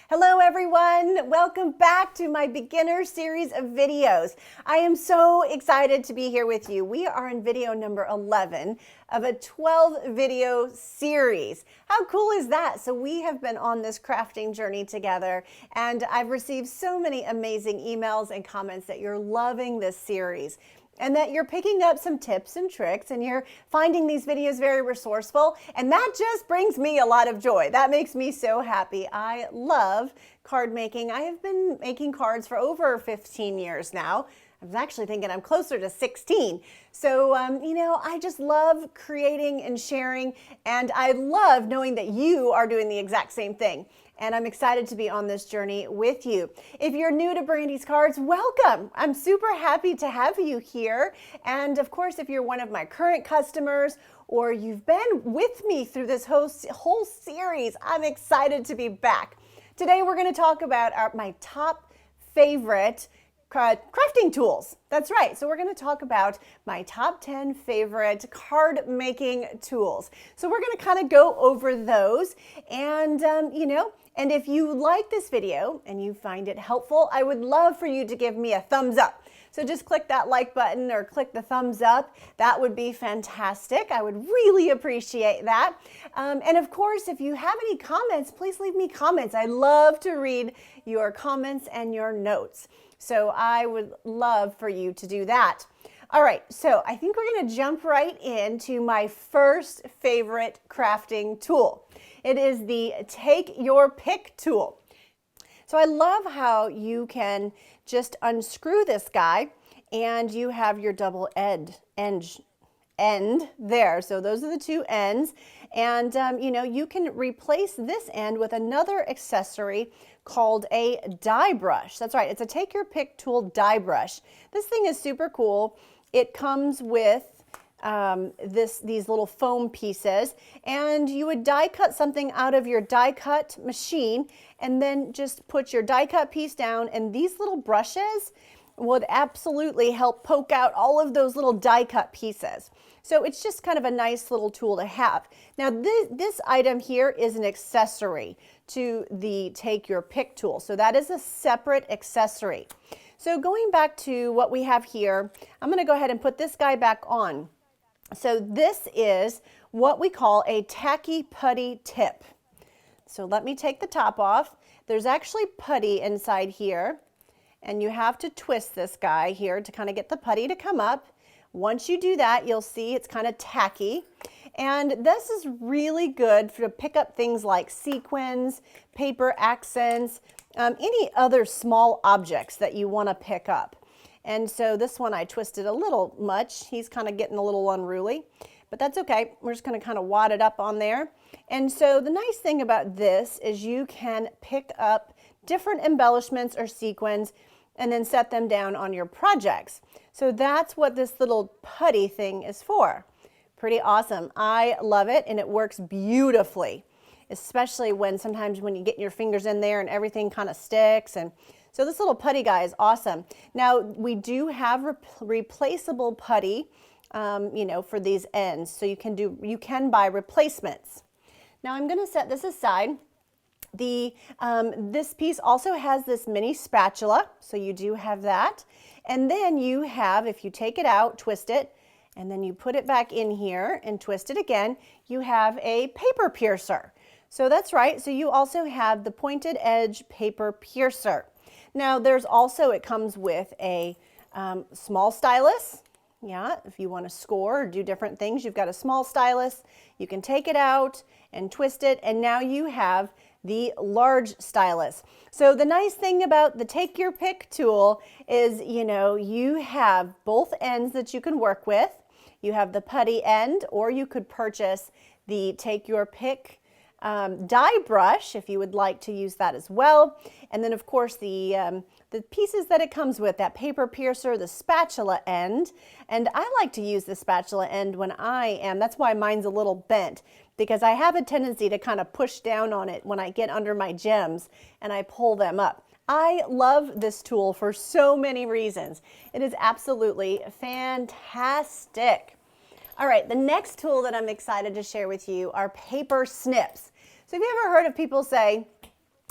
Hello everyone, welcome back to my beginner series of videos. I am so excited to be here with you. We are in video number 11 of a 12 video series. How cool is that? So we have been on this crafting journey together, and I've received so many amazing emails and comments that you're loving this series, and that you're picking up some tips and tricks and you're finding these videos very resourceful. And that just brings me a lot of joy. That makes me so happy. I love card making. I have been making cards for over 15 years now. I was actually thinking I'm closer to 16. So, I just love creating and sharing, and I love knowing that you are doing the exact same thing. And I'm excited to be on this journey with you. If you're new to BrandysCards, welcome. I'm super happy to have you here. And of course, if you're one of my current customers or you've been with me through this whole series, I'm excited to be back. Today, we're going to talk about my top favorite crafting tools. That's right. So we're going to talk about my top 10 favorite card making tools. So we're going to kind of go over those, and and if you like this video and you find it helpful, I would love for you to give me a thumbs up. So just click that like button or click the thumbs up. That would be fantastic. I would really appreciate that. And of course, if you have any comments, please leave me comments. I love to read your comments and your notes. So I would love for you to do that. All right, so I think we're going to jump right into my first favorite crafting tool. It is the Take Your Pick tool. So I love how you can just unscrew this guy and you have your double end there. So those are the two ends, and you can replace this end with another accessory called a die brush. That's right, it's a Take Your Pick tool die brush. This thing is super cool. It comes with these little foam pieces, and you would die cut something out of your die cut machine and then just put your die cut piece down, and these little brushes would absolutely help poke out all of those little die cut pieces. So it's just kind of a nice little tool to have. Now this item here is an accessory to the Take Your Pick tool. So that is a separate accessory. So going back to what we have here, I'm going to go ahead and put this guy back on. So this is what we call a tacky putty tip. So let me take the top off. There's actually putty inside here, and you have to twist this guy here to kind of get the putty to come up. Once you do that, you'll see it's kind of tacky. And this is really good to pick up things like sequins, paper accents, any other small objects that you want to pick up. And so this one I twisted a little much. He's kind of getting a little unruly, but that's okay. We're just going to kind of wad it up on there. And so the nice thing about this is you can pick up different embellishments or sequins and then set them down on your projects. So that's what this little putty thing is for. Pretty awesome. I love it, and it works beautifully, especially sometimes when you get your fingers in there and everything kind of sticks. And so this little putty guy is awesome. Now we do have replaceable putty, for these ends. So you can buy replacements. Now I'm going to set this aside. This piece also has this mini spatula, so you do have that. And then you have, if you take it out, twist it, and then you put it back in here and twist it again, you have a paper piercer. So that's right, so you also have the pointed edge paper piercer. Now it comes with a small stylus. Yeah, if you want to score or do different things, you've got a small stylus. You can take it out and twist it, and now you have the large stylus. So the nice thing about the Take Your Pick tool is, you have both ends that you can work with. You have the putty end, or you could purchase the Take Your Pick die brush if you would like to use that as well. And then of course the pieces that it comes with, that paper piercer, the spatula end. And I like to use the spatula end when that's why mine's a little bent, because I have a tendency to kind of push down on it when I get under my gems and I pull them up. I love this tool for so many reasons. It is absolutely fantastic. All right, the next tool that I'm excited to share with you are paper snips. So have you ever heard of people say,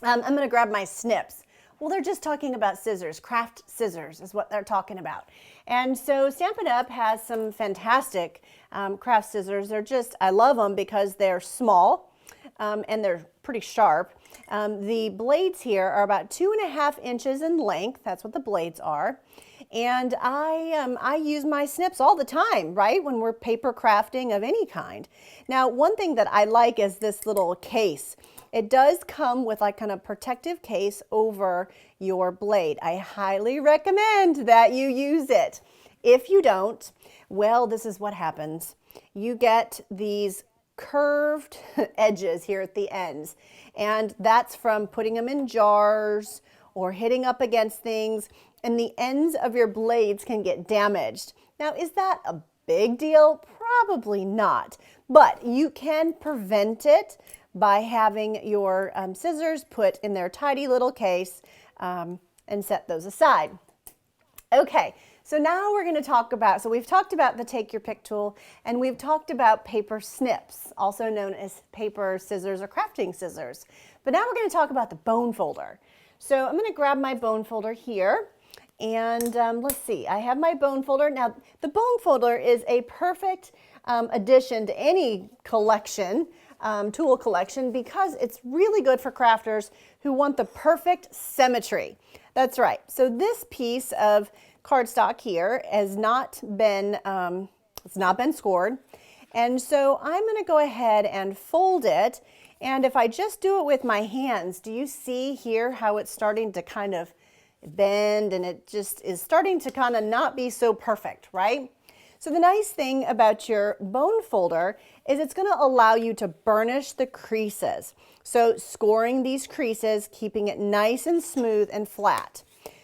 I'm going to grab my snips. Well, they're just talking about scissors. Craft scissors is what they're talking about. And so Stampin' Up! Has some fantastic craft scissors. I love them because they're small and they're pretty sharp. The blades here are about 2.5 inches in length. That's what the blades are. And I use my snips all the time, right, when we're paper crafting of any kind. Now, one thing that I like is this little case. It does come with like kind of protective case over your blade. I highly recommend that you use it. If you don't, well, this is what happens. You get these curved edges here at the ends, and that's from putting them in jars or hitting up against things, and the ends of your blades can get damaged. Now, is that a big deal? Probably not, but you can prevent it by having your scissors put in their tidy little case and set those aside. Okay, so now we're going to talk about, so we've talked about the Take Your Pick tool, and we've talked about paper snips, also known as paper scissors or crafting scissors. But now we're going to talk about the bone folder. So I'm going to grab my bone folder here, and let's see, I have my bone folder. Now, the bone folder is a perfect addition to any collection, tool collection, because it's really good for crafters who want the perfect symmetry. That's right. So this piece of cardstock here has not been, it's not been scored. And so I'm going to go ahead and fold it. And if I just do it with my hands, do you see here how it's starting to kind of bend, and it just is starting to kind of not be so perfect, right? So the nice thing about your bone folder is it's going to allow you to burnish the creases. So scoring these creases, keeping it nice and smooth and flat.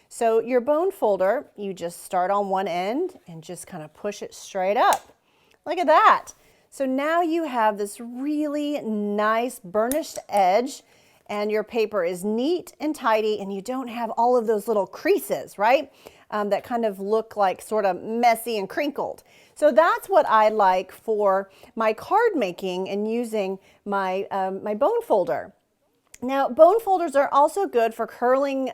So your bone folder, you just start on one end and just kind of push it straight up. Look at that. So now you have this really nice burnished edge, and your paper is neat and tidy, and you don't have all of those little creases, right? That kind of look like sort of messy and crinkled. So that's what I like for my card making and using my, my bone folder. Now, bone folders are also good for curling,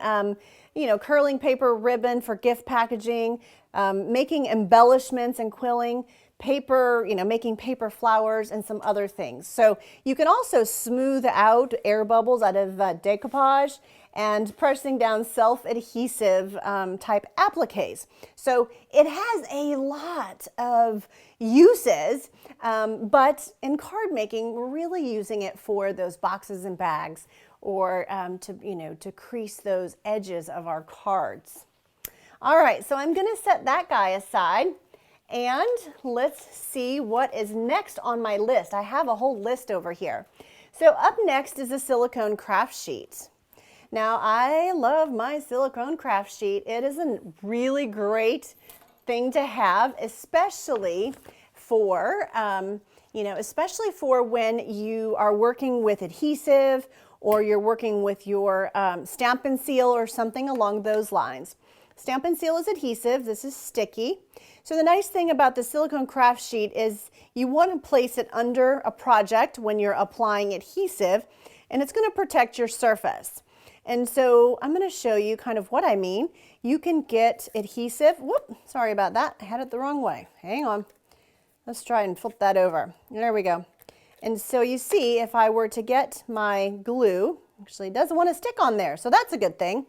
curling paper ribbon for gift packaging, making embellishments and quilling, paper, making paper flowers and some other things. So you can also smooth out air bubbles out of decoupage and pressing down self-adhesive type appliques. So it has a lot of uses, but in card making, we're really using it for those boxes and bags, or to crease those edges of our cards. All right, so I'm going to set that guy aside. And let's see what is next on my list. I have a whole list over here. So up next is a silicone craft sheet. Now, I love my silicone craft sheet. It is a really great thing to have, especially for, especially for when you are working with adhesive, or you're working with your Stampin' Seal or something along those lines. Stampin' Seal is adhesive. This is sticky. So the nice thing about the silicone craft sheet is you want to place it under a project when you're applying adhesive, and it's going to protect your surface. And so I'm going to show you kind of what I mean. You can get adhesive. Whoop, sorry about that. I had it the wrong way. Hang on. Let's try and flip that over. There we go. And so you see, if I were to get my glue, actually it doesn't want to stick on there, so that's a good thing.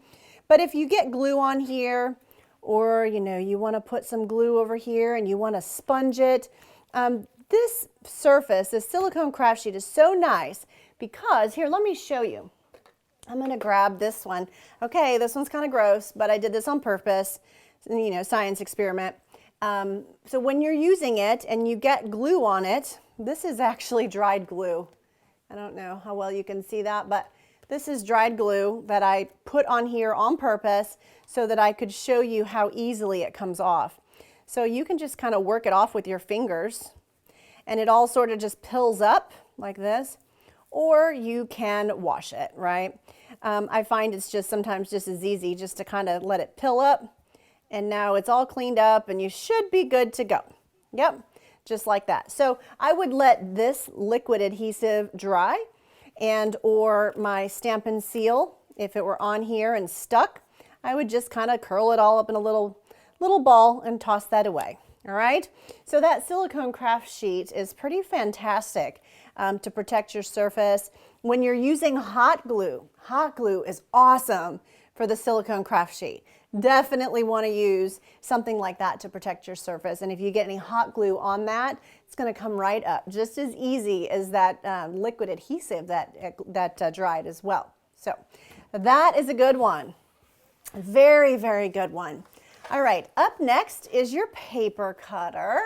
But if you get glue on here, or you want to put some glue over here and you want to sponge it, this surface, this silicone craft sheet, is so nice because, here, let me show you. I'm going to grab this one. Okay, this one's kind of gross, but I did this on purpose, science experiment. So when you're using it and you get glue on it, this is actually dried glue. I don't know how well you can see that, but this is dried glue that I put on here on purpose so that I could show you how easily it comes off. So you can just kind of work it off with your fingers, and it all sort of just pills up like this, or you can wash it, right? I find it's just sometimes just as easy just to kind of let it pill up, and now it's all cleaned up and you should be good to go. Yep, just like that. So I would let this liquid adhesive dry, and or my Stampin' Seal, if it were on here and stuck, I would just kind of curl it all up in a little ball and toss that away. All right, so that silicone craft sheet is pretty fantastic to protect your surface. When you're using hot glue is awesome for the silicone craft sheet. Definitely want to use something like that to protect your surface. And if you get any hot glue on that, it's going to come right up just as easy as that liquid adhesive that dried as well. So that is a good one. Very, very good one. All right, up next is your paper cutter.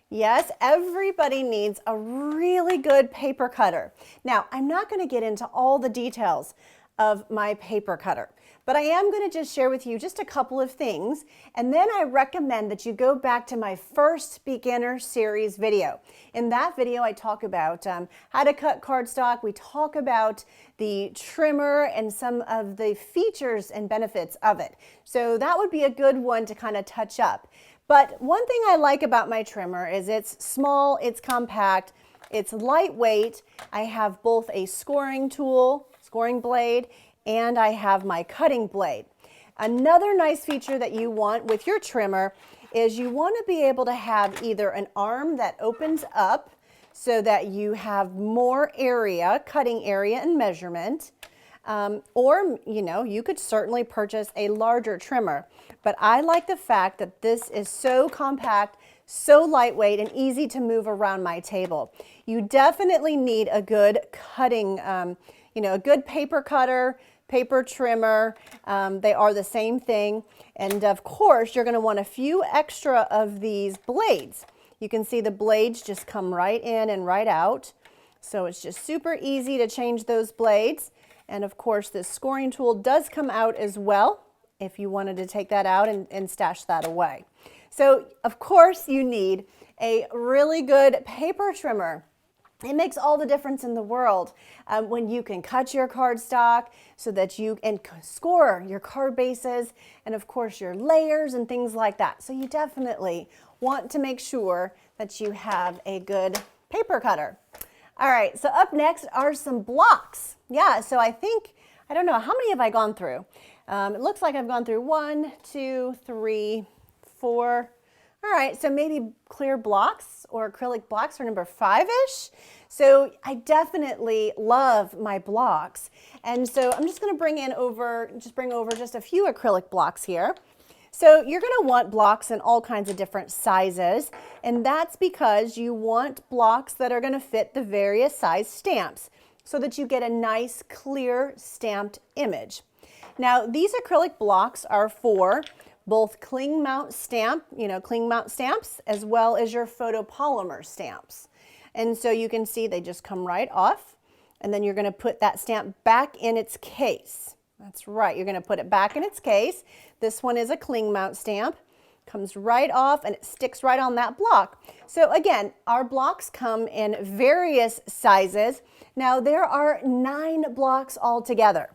Yes, everybody needs a really good paper cutter. Now, I'm not going to get into all the details of my paper cutter, but I am going to just share with you just a couple of things, and then I recommend that you go back to my first beginner series video. In that video, I talk about how to cut cardstock. We talk about the trimmer and some of the features and benefits of it. So that would be a good one to kind of touch up. But one thing I like about my trimmer is it's small, it's compact, it's lightweight. I have both a scoring blade, and I have my cutting blade. Another nice feature that you want with your trimmer is you want to be able to have either an arm that opens up so that you have more area, cutting area and measurement, or you could certainly purchase a larger trimmer. But I like the fact that this is so compact, so lightweight, and easy to move around my table. You definitely need a good cutting, a good paper cutter, paper trimmer. They are the same thing. And of course, you're going to want a few extra of these blades. You can see the blades just come right in and right out. So it's just super easy to change those blades. And of course, this scoring tool does come out as well if you wanted to take that out and stash that away. So of course, you need a really good paper trimmer. It makes all the difference in the world when you can cut your cardstock so that you can score your card bases and of course your layers and things like that. So you definitely want to make sure that you have a good paper cutter. All right, so up next are some blocks. Yeah, so I don't know, how many have I gone through? It looks like I've gone through 1, 2, 3, 4. All right, so maybe clear blocks or acrylic blocks are number 5-ish. So I definitely love my blocks. And so I'm just gonna bring over just a few acrylic blocks here. So you're gonna want blocks in all kinds of different sizes, and that's because you want blocks that are gonna fit the various size stamps so that you get a nice, clear stamped image. Now, these acrylic blocks are for both cling mount stamps, as well as your photopolymer stamps. And so you can see they just come right off, and then you're going to put that stamp back in its case. That's right, you're going to put it back in its case. This one is a cling mount stamp, comes right off, and it sticks right on that block. So again, our blocks come in various sizes. Now, there are 9 blocks altogether.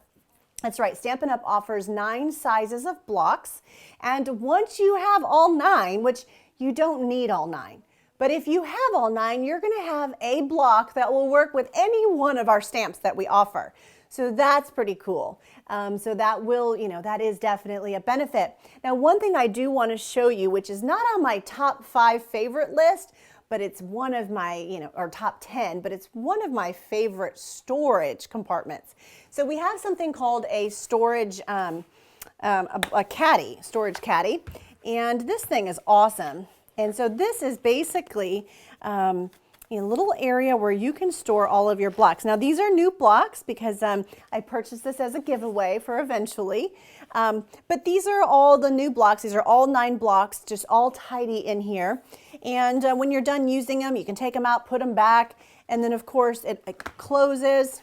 That's right, Stampin' Up! Offers 9 sizes of blocks, and once you have all 9, which you don't need all 9, but if you have all 9, you're going to have a block that will work with any one of our stamps that we offer. So that's pretty cool. So that is definitely a benefit. Now, one thing I do want to show you, which is not on my top 5 favorite list, but it's one of my, or top 10, but it's one of my favorite storage compartments. So we have something called a storage, a caddy, storage caddy, and this thing is awesome. And so this is basically a little area where you can store all of your blocks. Now, these are new blocks because I purchased this as a giveaway for eventually. But these are all the new blocks. These are all 9 blocks, just all tidy in here. And when you're done using them, you can take them out, put them back, and then of course it closes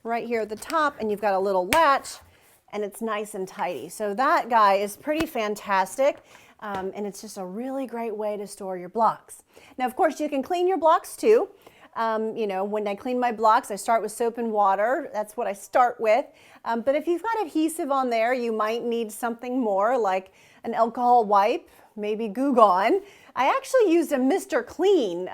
right here at the top, and you've got a little latch, and it's nice and tidy. So that guy is pretty fantastic. And it's just a really great way to store your blocks. Now, of course, you can clean your blocks too. When I clean my blocks, I start with soap and water. That's what I start with. But if you've got adhesive on there, you might need something more like an alcohol wipe, maybe Goo Gone. I actually used a Mr. Clean,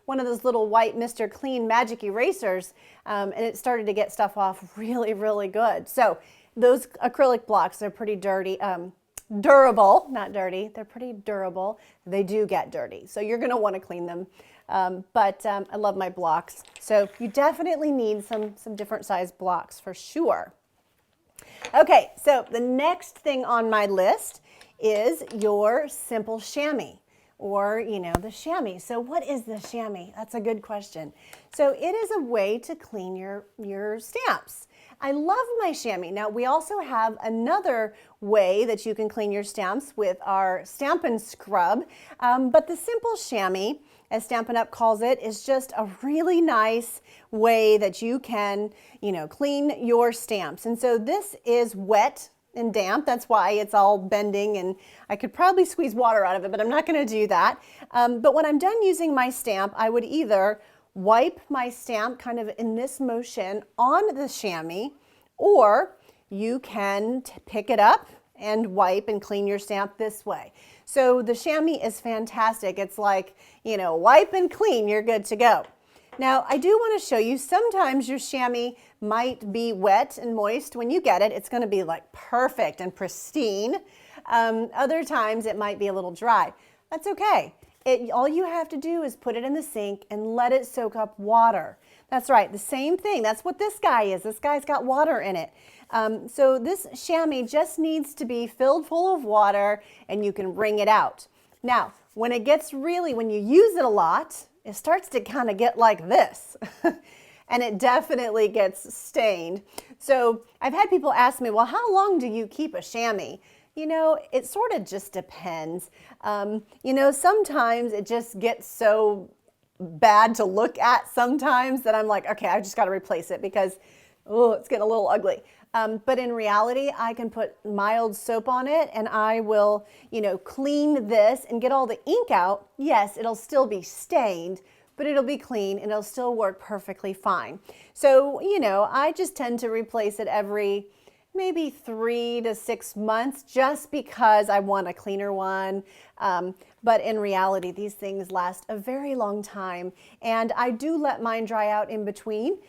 one of those little white Mr. Clean magic erasers and it started to get stuff off really, really good. So those acrylic blocks are pretty dirty, durable, not dirty. They're pretty durable. They do get dirty, so you're going to want to clean them. But I love my blocks. So you definitely need some different size blocks for sure. Okay, so the next thing on my list is your simple shammy, or, you know, the shammy. So what is the shammy? That's a good question. So it is a way to clean your stamps. I love my shammy. Now, we also have another way that you can clean your stamps with our Stampin' Scrub, but the simple shammy, as Stampin' Up calls it, is just a really nice way that you can, you know, clean your stamps. And so this is wet and damp. That's why it's all bending, and I could probably squeeze water out of it, but I'm not going to do that. But when I'm done using my stamp, I would either wipe my stamp kind of in this motion on the chamois, or you can pick it up and wipe and clean your stamp this way. So the chamois is fantastic. It's like, you know, wipe and clean, you're good to go. Now, I do want to show you, sometimes your chamois might be wet and moist. When you get it, it's going to be like perfect and pristine. Other times it might be a little dry. That's okay. All you have to do is put it in the sink and let it soak up water. That's right, the same thing. That's what this guy is. This guy's got water in it. So this chamois just needs to be filled full of water, and you can wring it out. Now, when you use it a lot, it starts to kind of get like this. And it definitely gets stained. So I've had people ask me, well, how long do you keep a chamois? You know, it sort of just depends. You know, sometimes it just gets so bad to look at sometimes that I'm like, okay, I just got to replace it because, oh, it's getting a little ugly. But in reality, I can put mild soap on it and I will, you know, clean this and get all the ink out. Yes, it'll still be stained, but it'll be clean and it'll still work perfectly fine. So, you know, I just tend to replace it every maybe 3 to 6 months just because I want a cleaner one. But in reality, these things last a very long time. And I do let mine dry out in between.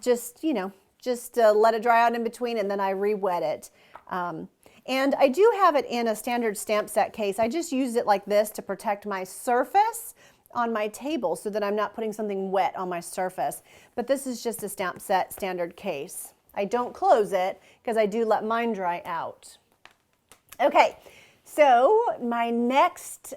Just let it dry out in between, and then I re-wet it. And I do have it in a standard stamp set case. I just use it like this to protect my surface on my table so that I'm not putting something wet on my surface. But this is just a stamp set standard case. I don't close it because I do let mine dry out. Okay, so my next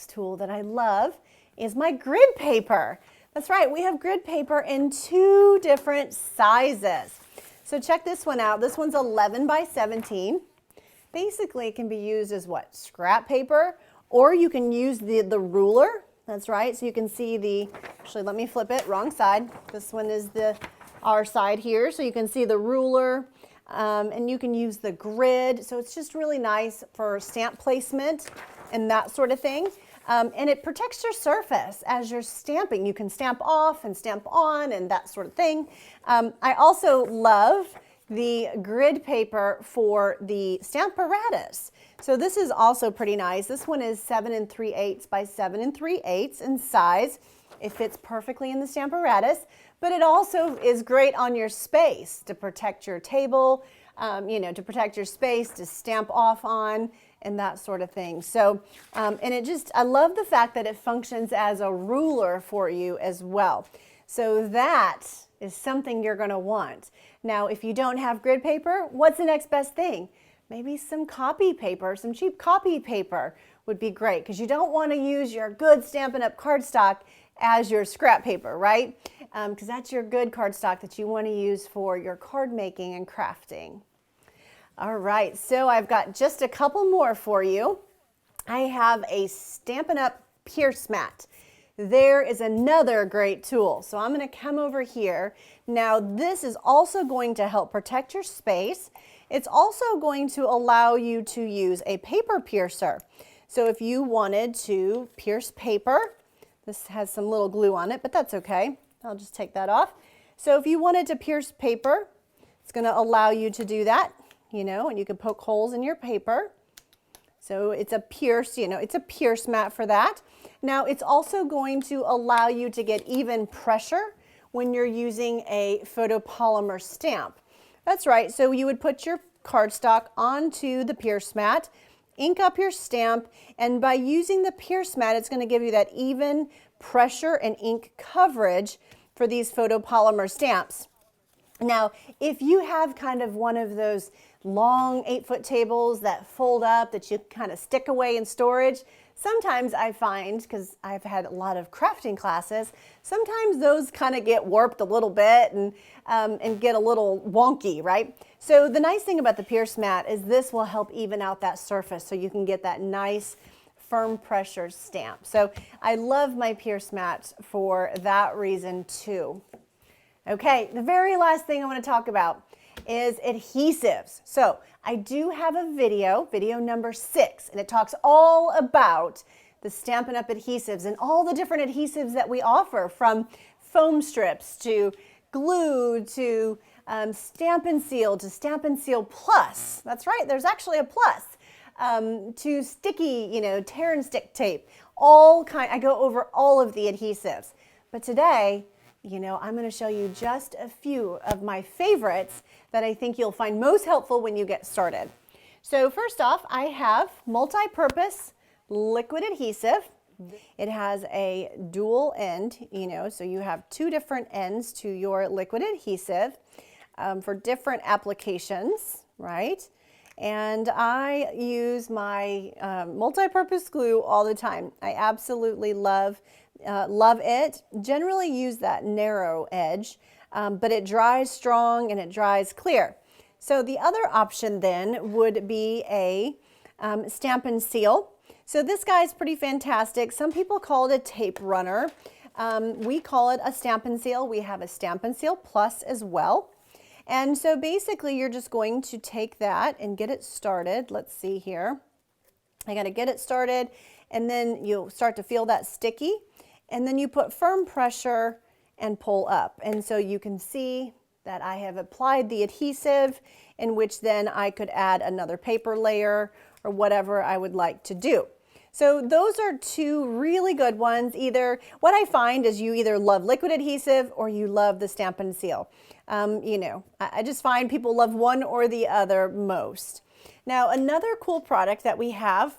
tool that I love is my grid paper. That's right, we have grid paper in 2 different sizes. So check this one out. This one's 11 by 17. Basically, it can be used as what? Scrap paper, or you can use the ruler. That's right, so you can see actually let me flip it, wrong side. This one is our side here, so you can see the ruler, and you can use the grid. So it's just really nice for stamp placement and that sort of thing. And it protects your surface as you're stamping. You can stamp off and stamp on and that sort of thing. I also love the grid paper for the Stamparatus. So this is also pretty nice. This one is 7 3/8 by 7 3/8 in size. It fits perfectly in the Stamparatus, but it also is great on your space to protect your table, you know, to protect your space, to stamp off on, and that sort of thing. So, and I love the fact that it functions as a ruler for you as well. So that is something you're going to want. Now, if you don't have grid paper, what's the next best thing? Maybe some copy paper, some cheap copy paper would be great, because you don't want to use your good Stampin' Up! Cardstock as your scrap paper, right? Because that's your good cardstock that you want to use for your card making and crafting. All right, so I've got just a couple more for you. I have a Stampin' Up! Pierce mat. There is another great tool. So I'm going to come over here. Now this is also going to help protect your space. It's also going to allow you to use a paper piercer. So if you wanted to pierce paper, this has some little glue on it, but that's okay. I'll just take that off. So if you wanted to pierce paper, it's going to allow you to do that, you know, and you can poke holes in your paper. So it's a pierce, you know, it's a pierce mat for that. Now it's also going to allow you to get even pressure when you're using a photopolymer stamp. That's right, so you would put your cardstock onto the pierce mat, ink up your stamp, and by using the pierce mat, it's going to give you that even pressure and ink coverage for these photopolymer stamps. Now, if you have kind of one of those long 8-foot tables that fold up that you kind of stick away in storage, sometimes I find, because I've had a lot of crafting classes, sometimes those kind of get warped a little bit and get a little wonky, right? So the nice thing about the pierce mat is this will help even out that surface so you can get that nice firm pressure stamp. So I love my pierce mat for that reason too. Okay, the very last thing I want to talk about is adhesives. So I do have a video number 6, and it talks all about the Stampin' Up! Adhesives and all the different adhesives that we offer, from foam strips to glue to Stampin' Seal to Stampin' Seal Plus. That's right, there's actually a plus. To sticky, tear and stick tape. I go over all of the adhesives. But today, I'm going to show you just a few of my favorites that I think you'll find most helpful when you get started. So first off, I have multi-purpose liquid adhesive. It has a dual end, so you have 2 different ends to your liquid adhesive for different applications, right? And I use my multi-purpose glue all the time. I absolutely love it. Generally use that narrow edge, but it dries strong and it dries clear. So the other option then would be a Stampin' Seal. So this guy's pretty fantastic. Some people call it a tape runner. We call it a Stampin' Seal. We have a Stampin' Seal Plus as well. And so basically you're just going to take that and get it started. Let's see here. I got to get it started, and then you'll start to feel that sticky, and then you put firm pressure and pull up. And so you can see that I have applied the adhesive, in which then I could add another paper layer or whatever I would like to do. So those are 2 really good ones. What I find is you either love liquid adhesive or you love the Stampin' Seal. I just find people love one or the other most. Now, another cool product that we have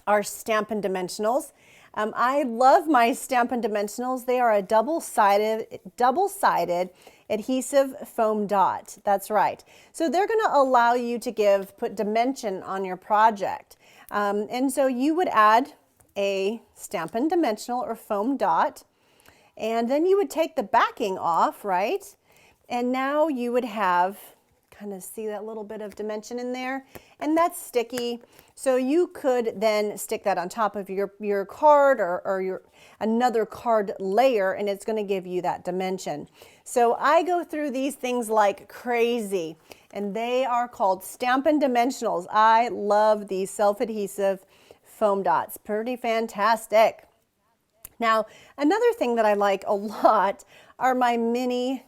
are Stampin' Dimensionals. I love my Stampin' Dimensionals. They are a double-sided adhesive foam dot. That's right. So they're going to allow you to put dimension on your project. And so you would add a Stampin' Dimensional or foam dot, and then you would take the backing off, right? And now you would have, kind of see that little bit of dimension in there, and that's sticky. So you could then stick that on top of your card or another card layer, and it's going to give you that dimension. So I go through these things like crazy, and they are called Stampin' Dimensionals. I love these self-adhesive foam dots. Pretty fantastic. Now, another thing that I like a lot are my mini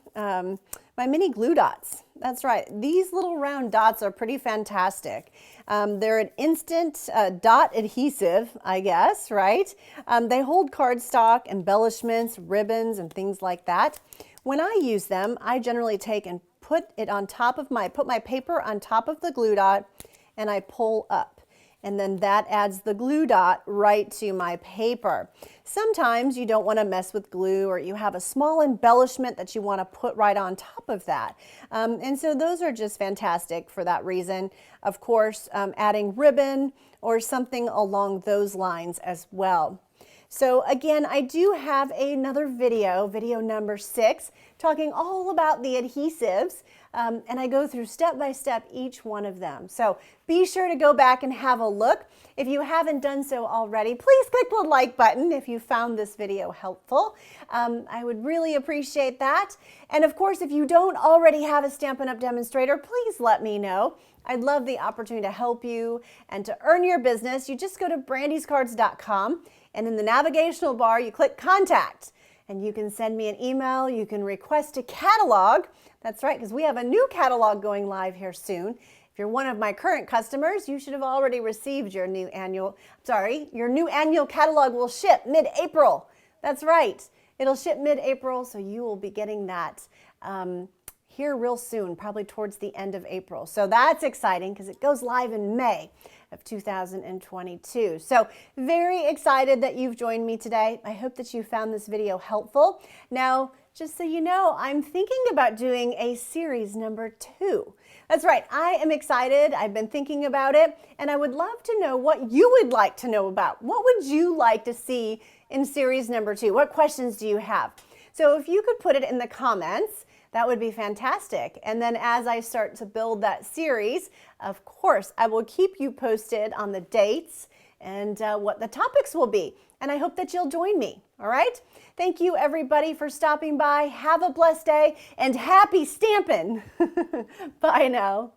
glue dots. That's right. These little round dots are pretty fantastic. They're an instant dot adhesive, I guess, right? They hold cardstock, embellishments, ribbons, and things like that. When I use them, I generally take and put my paper on top of the glue dot, and I pull up. And then that adds the glue dot right to my paper. Sometimes you don't want to mess with glue, or you have a small embellishment that you want to put right on top of that. And so those are just fantastic for that reason. Of course, adding ribbon or something along those lines as well. So again, I do have another video number 6, talking all about the adhesives, and I go through step by step each one of them. So be sure to go back and have a look. If you haven't done so already, please click the like button if you found this video helpful. I would really appreciate that. And of course, if you don't already have a Stampin' Up! Demonstrator, please let me know. I'd love the opportunity to help you and to earn your business. You just go to BrandysCards.com, and in the navigational bar, you click Contact, and you can send me an email. You can request a catalog. That's right, because we have a new catalog going live here soon. If you're one of my current customers, you should have already received your new annual catalog will ship mid-April. That's right. It'll ship mid-April, so you will be getting that here real soon, probably towards the end of April. So that's exciting because it goes live in May of 2022. So very excited that you've joined me today. I hope that you found this video helpful. Now, just so you know, I'm thinking about doing a series number 2. That's right, I am excited. I've been thinking about it, and I would love to know what you would like to know about. What would you like to see in series number 2? What questions do you have? So if you could put it in the comments, that would be fantastic. And then as I start to build that series, of course, I will keep you posted on the dates and what the topics will be. And I hope that you'll join me, all right? Thank you, everybody, for stopping by. Have a blessed day and happy stampin'. Bye now.